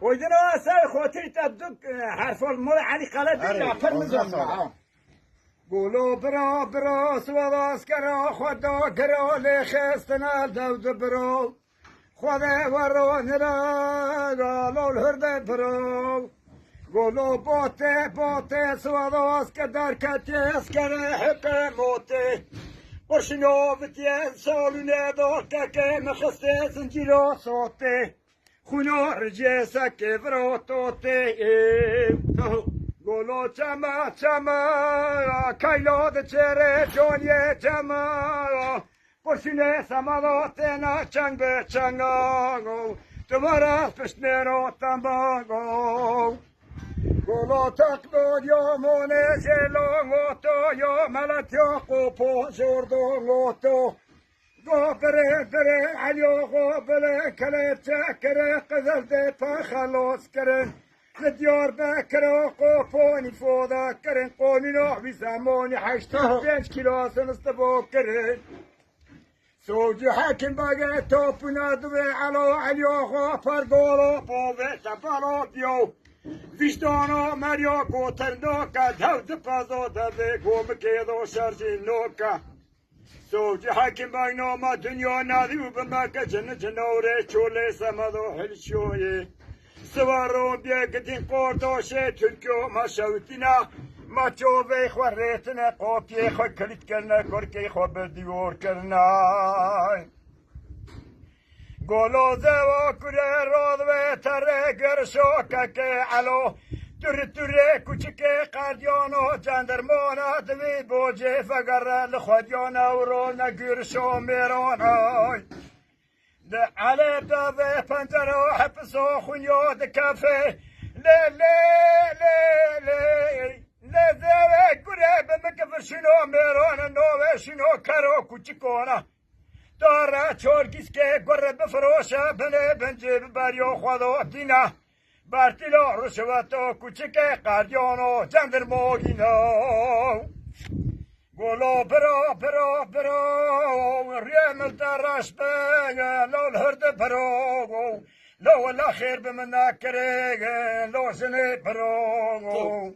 ويدنا ساي خوتي تبدك حرف المر علي قلد لا فرمزون قولوا برا برا سواس كرا خدا كرا لخستنا دود برو خدا ورا نرا قالوا الهرد برو قولوا بوتي بوتي سواس كدار كتيس كرا حق موتي وشنو بتيان سالونه داك مخسته زنجيرو صوتي خونو رجسك فراتوتي قولوا تما تما كايلو دچره جونيه تما وشنو سمالوتنا چنگ به چنگو دوباره پشنرو تماگو قولوا تقبل يا موني زلونغوتو يا ملت يا قوبو زوردونغوتو قابره بره عليو قابره كليت كره قذل ديتا خلوص كرن لديار بكره قوبوني فوضا كرن قومي نوع بزماني 85 كيلو سنستبو كرن سوجي حاكم باقي توبنا دوي عليو غافر قولو بوضي سفرو ديو ویشتانا مریا کوتر نوکا دود پازو دوی گوم که دو شرجی نوکا سوجی حکم بیناما دنیا ندیو بمکه جن جنوره چوله سمدو حلشوی سوارو بیا گدین قرداشه ترکیو ما شوتینا ما چووی خوریتنه قاپیه خو کلیت کرنه کرکی خو بدیور کرنه قولوا زوا كره راضوه تره گرشو که علو تره کوچکه قردیانو جندرمانا دوی بوجه فقره لخودیانا و رو نگرشو میرانای ده علی دوی پنجره و حبسو خونیو ده کفه لی لی لی لی لی زوا كره بمکفر شنو میرانه نوه شنو کرو کوچکونا داره چورگیس که گره بفروشه بنه بنجه ببریو خدا دینا برتیلا رشوتو کوچکه قردیانو جندر موگینا گولا برا ریمل درش بگه لال هرده برا لو الاخیر بمنا کرگه لو سنه برا